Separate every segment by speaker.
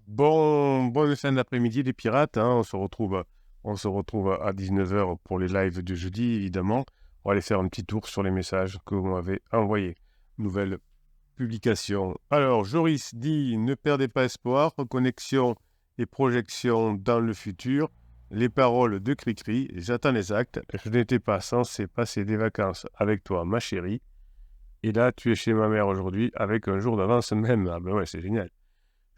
Speaker 1: Bonne fin d'après-midi les pirates, hein. On se retrouve à 19 h pour les lives du jeudi, évidemment. On va aller faire un petit tour sur les messages que vous m'avez envoyés. Nouvelle publication. Alors, Joris dit: ne perdez pas espoir, reconnexion et projection dans le futur. Les paroles de Cricri, j'attends les actes. Je n'étais pas censé passer des vacances avec toi, ma chérie. Et là, tu es chez ma mère aujourd'hui avec un jour d'avance même. Ah ben ouais, c'est génial.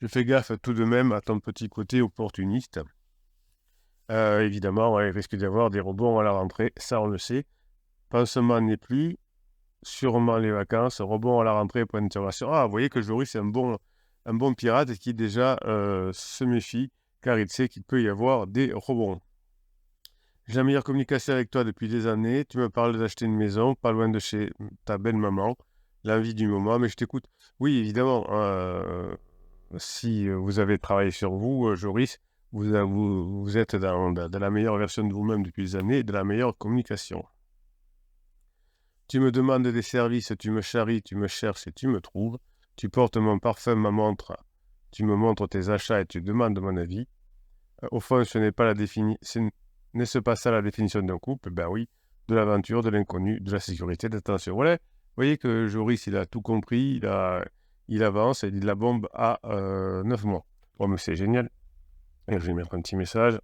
Speaker 1: Je fais gaffe tout de même à ton petit côté opportuniste. Évidemment, ouais, il risque d'y avoir des rebonds à la rentrée, ça on le sait. Pansement n'est plus, sûrement les vacances, rebond à la rentrée, point d'interrogation. Ah, vous voyez que Joris est un bon pirate qui déjà se méfie, car il sait qu'il peut y avoir des rebonds. J'ai la meilleure communication avec toi depuis des années. Tu me parles d'acheter une maison, pas loin de chez ta belle-maman. L'envie du moment, mais je t'écoute. Oui, évidemment, si vous avez travaillé sur vous, Joris, vous êtes dans la meilleure version de vous-même depuis des années et de la meilleure communication. Tu me demandes des services, tu me charries, tu me cherches et tu me trouves. Tu portes mon parfum, ma montre, tu me montres tes achats et tu demandes mon avis. Au fond, n'est-ce pas ça la définition d'un couple? Ben oui, de l'aventure, de l'inconnu, de la sécurité, de l'attention. Voilà, vous voyez que Joris, il a tout compris, il avance et il la bombe à 9 mois. Bon, mais c'est génial. Et je vais mettre un petit message.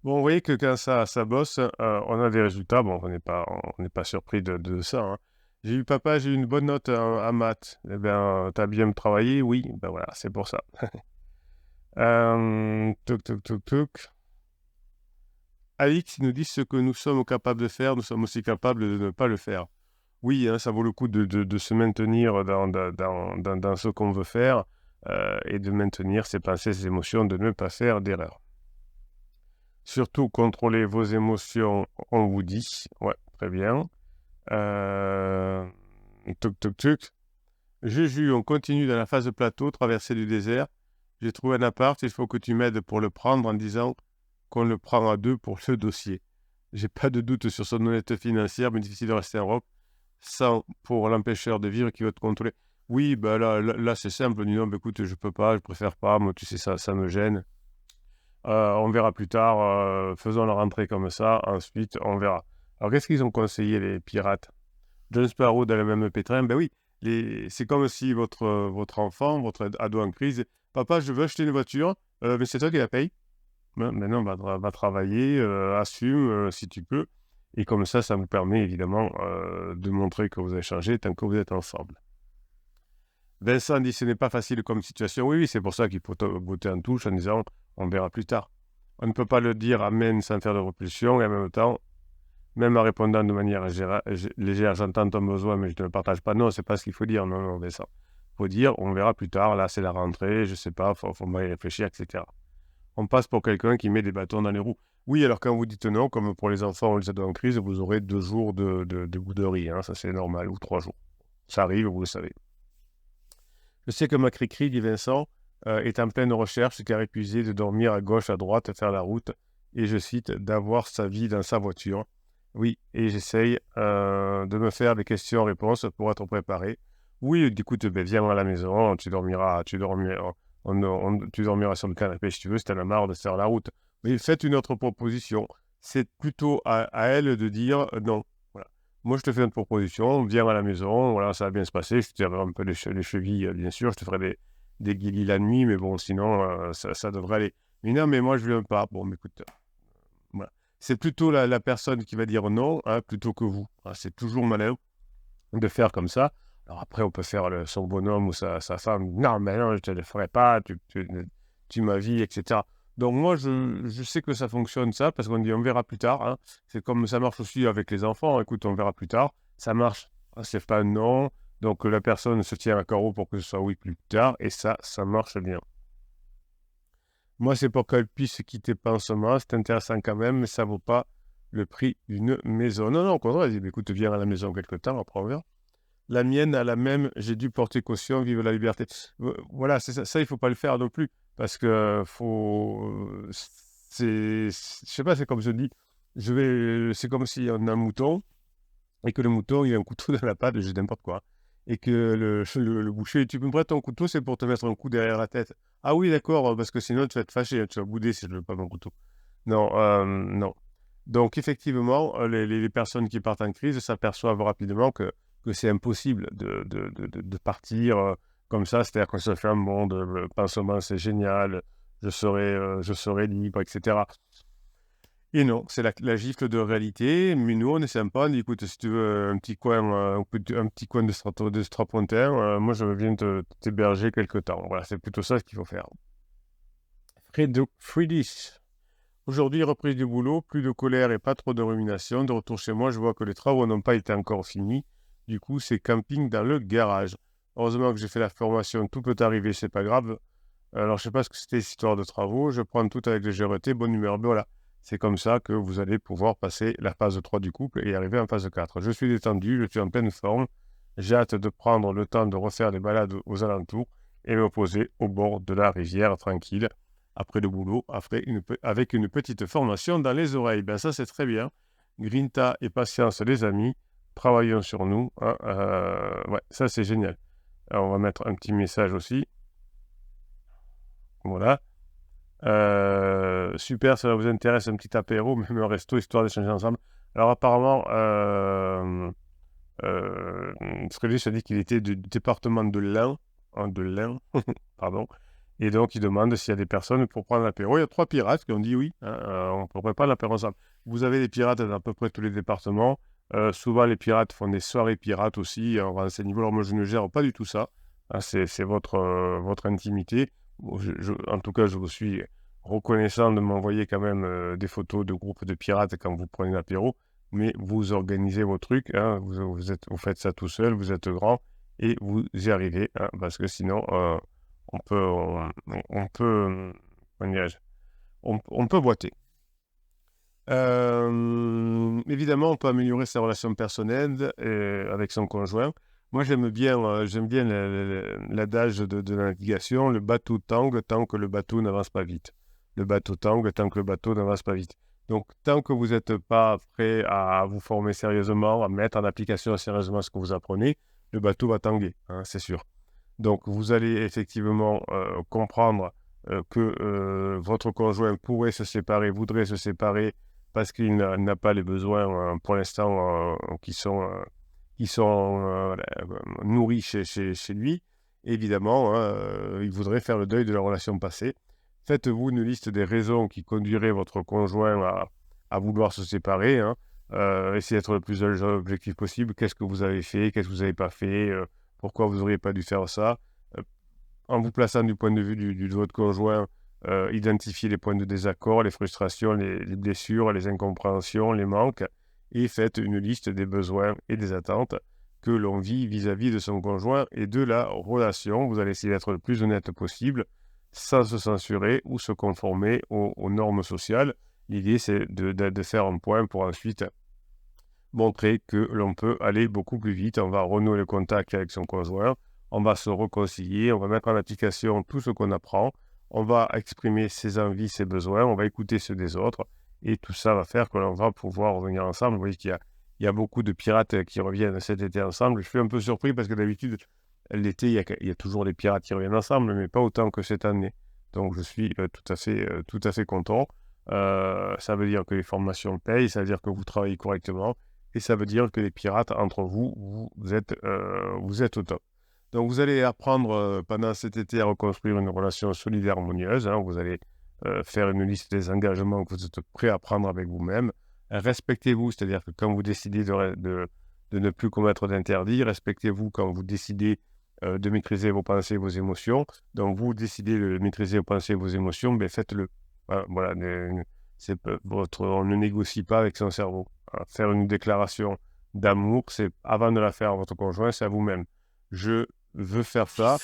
Speaker 1: Bon, vous voyez que quand ça bosse, on a des résultats. Bon, on n'est pas surpris de ça, hein. J'ai eu papa, j'ai eu une bonne note à maths. Eh bien, t'as bien travaillé? Oui, ben voilà, c'est pour ça. Toc, toc, toc, toc. Alix nous dit ce que nous sommes capables de faire, nous sommes aussi capables de ne pas le faire. Oui, hein, ça vaut le coup de se maintenir dans ce qu'on veut faire et de maintenir ses pensées, ses émotions, de ne pas faire d'erreur. Surtout, contrôlez vos émotions, on vous dit. Ouais, très bien. Tuc, tuc, tuc. Juju, on continue dans la phase de plateau, traversée du désert. J'ai trouvé un appart, il faut que tu m'aides pour le prendre en disant qu'on le prend à deux pour le dossier. J'ai pas de doute sur son honnêteté financière, mais difficile de rester en Europe sans pour l'empêcheur de vivre qui va te contrôler. Oui, bah là c'est simple. Dis non, bah, écoute, je peux pas, je préfère pas. Moi, tu sais, ça me gêne. On verra plus tard. Faisons la rentrée comme ça. Ensuite, on verra. Alors, qu'est-ce qu'ils ont conseillé, les pirates? John Sparrow dans le même pétrin. Ben oui, c'est comme si votre enfant, votre ado en crise, papa, je veux acheter une voiture, mais c'est toi qui la paye. Maintenant, va travailler, assume si tu peux. Et comme ça vous permet évidemment de montrer que vous avez changé tant que vous êtes ensemble. Vincent dit ce n'est pas facile comme situation. Oui, oui, c'est pour ça qu'il faut voter en touche en disant on verra plus tard. On ne peut pas le dire amen sans faire de repulsion et en même temps, même en répondant de manière légère, j'entends ton besoin mais je ne le partage pas. Non, c'est pas ce qu'il faut dire. Non, non, Vincent. Il faut dire on verra plus tard. Là, c'est la rentrée, je sais pas, faut y réfléchir, etc. On passe pour quelqu'un qui met des bâtons dans les roues. Oui, alors quand vous dites non, comme pour les enfants ou les ados en crise, vous aurez 2 jours de bouderie, hein, ça c'est normal, ou 3 jours. Ça arrive, vous le savez. Je sais que ma cri-cri, dit Vincent, est en pleine recherche, car épuisé de dormir à gauche, à droite, faire la route, et je cite, d'avoir sa vie dans sa voiture. Oui, et j'essaye de me faire des questions-réponses pour être préparé. Oui, écoute, ben, viens à la maison, tu dormiras sur le canapé si tu veux, si t'en as marre de faire la route. Mais faites une autre proposition. C'est plutôt à elle de dire non. Voilà. Moi, je te fais une proposition, viens à la maison, voilà, ça va bien se passer. Je te tirerai un peu les chevilles, bien sûr. Je te ferai des guilis la nuit, mais bon, sinon, ça devrait aller. Mais non, mais moi, je ne viens pas. Bon, mais écoute, voilà. C'est plutôt la personne qui va dire non, hein, plutôt que vous. Hein, c'est toujours malin de faire comme ça. Alors après, on peut faire son bonhomme ou sa femme. Non, mais non, je ne te le ferai pas, tu m'as vie, etc. Donc moi, je sais que ça fonctionne ça, parce qu'on dit on verra plus tard, hein. C'est comme ça marche aussi avec les enfants. Écoute, on verra plus tard. Ça marche. Hein, c'est pas non. Donc la personne se tient à carreau pour que ce soit oui plus tard. Et ça marche bien. Moi, c'est pour qu'elle puisse quitter pansement. C'est intéressant quand même, mais ça vaut pas le prix d'une maison. Non, non, au contraire, elle dit, écoute, viens à la maison quelque temps, après on verra. La mienne a la même, j'ai dû porter caution, vive la liberté. Voilà, c'est ça, il faut pas le faire non plus, parce que je sais pas, c'est comme je dis, c'est comme si on a un mouton, et que le mouton, il a un couteau dans la patte, je dis n'importe quoi, et que le boucher, tu peux me prêter ton couteau, c'est pour te mettre un coup derrière la tête. Ah oui, d'accord, parce que sinon tu vas te fâcher, tu vas bouder si je ne veux pas mon couteau. Non, non. Donc effectivement, les personnes qui partent en crise s'aperçoivent rapidement que c'est impossible de partir comme ça, c'est-à-dire qu'on se fait un monde, le pansement c'est génial, je serai libre, etc. Et non, c'est la gifle de réalité. Mais nous, on est sympa. On dit, écoute, si tu veux un petit coin, un petit coin de strapontin, moi, je viens t'héberger quelque temps. Voilà, c'est plutôt ça ce qu'il faut faire. Friedrich. Aujourd'hui, reprise du boulot, plus de colère et pas trop de rumination. De retour chez moi, je vois que les travaux n'ont pas été encore finis. Du coup, c'est camping dans le garage. Heureusement que j'ai fait la formation, tout peut arriver, c'est pas grave. Alors, je sais pas ce que c'était cette histoire de travaux. Je prends tout avec légèreté, bonne humeur. Mais voilà, c'est comme ça que vous allez pouvoir passer la phase 3 du couple et arriver en phase 4. Je suis détendu, je suis en pleine forme. J'ai hâte de prendre le temps de refaire des balades aux alentours et me poser au bord de la rivière tranquille après le boulot, avec une petite formation dans les oreilles. Ben ça, c'est très bien. Grinta et patience, les amis. Travaillons sur nous. Hein, ouais, ça, c'est génial. Alors, on va mettre un petit message aussi. Voilà. Super, ça vous intéresse un petit apéro, même un resto, histoire d'échanger ensemble. Alors apparemment, Frédéric a dit qu'il était du département de l'Ain, pardon, et donc il demande s'il y a des personnes pour prendre l'apéro. Il y a 3 pirates qui ont dit oui, hein, on pourrait prendre l'apéro ensemble. Vous avez des pirates dans à peu près tous les départements. Souvent, les pirates font des soirées pirates aussi, on va à ce niveau. Alors moi, je ne gère pas du tout ça. Hein, c'est votre intimité. En tout cas, je vous suis reconnaissant de m'envoyer quand même des photos de groupes de pirates quand vous prenez l'apéro, mais vous organisez vos trucs, hein, vous faites ça tout seul, vous êtes grand et vous y arrivez, hein, parce que sinon, on peut, comment dirais-je, on peut boiter. Évidemment, on peut améliorer sa relation personnelle avec son conjoint. Moi, j'aime bien l'adage de la navigation, le bateau tangue tant que le bateau n'avance pas vite. Le bateau tangue tant que le bateau n'avance pas vite. Donc, tant que vous n'êtes pas prêt à vous former sérieusement, à mettre en application sérieusement ce que vous apprenez, le bateau va tanguer, hein, c'est sûr. Donc, vous allez effectivement comprendre que votre conjoint pourrait se séparer, voudrait se séparer parce qu'il n'a pas les besoins pour l'instant qui sont nourris chez lui. Évidemment, il voudrait faire le deuil de la relation passée. Faites-vous une liste des raisons qui conduiraient votre conjoint à vouloir se séparer. Hein. Essayez d'être le plus objectif possible. Qu'est-ce que vous avez fait? Qu'est-ce que vous n'avez pas fait? Pourquoi vous n'auriez pas dû faire ça? En vous plaçant du point de vue de votre conjoint, identifiez les points de désaccord, les frustrations, les blessures, les incompréhensions, les manques, et faites une liste des besoins et des attentes que l'on vit vis-à-vis de son conjoint et de la relation. Vous allez essayer d'être le plus honnête possible, sans se censurer ou se conformer aux normes sociales. L'idée, c'est de faire un point pour ensuite montrer que l'on peut aller beaucoup plus vite. On va renouer le contact avec son conjoint, on va se réconcilier, on va mettre en application tout ce qu'on apprend, on va exprimer ses envies, ses besoins, on va écouter ceux des autres, et tout ça va faire que l'on va pouvoir revenir ensemble. Vous voyez qu'il y a beaucoup de pirates qui reviennent cet été ensemble. Je suis un peu surpris parce que d'habitude, l'été, il y a toujours des pirates qui reviennent ensemble, mais pas autant que cette année. Donc je suis tout à fait content. Ça veut dire que les formations payent, ça veut dire que vous travaillez correctement, et ça veut dire que les pirates, entre vous, vous êtes au top. Donc vous allez apprendre pendant cet été à reconstruire une relation solide et harmonieuse. Hein. Vous allez faire une liste des engagements que vous êtes prêts à prendre avec vous-même. Respectez-vous, c'est-à-dire que quand vous décidez de ne plus commettre d'interdits, respectez-vous quand vous décidez de maîtriser vos pensées et vos émotions. Donc vous décidez de maîtriser vos pensées et vos émotions, mais faites-le. Voilà, on ne négocie pas avec son cerveau. Faire une déclaration d'amour, c'est avant de la faire à votre conjoint, c'est à vous-même. Je veux faire ça.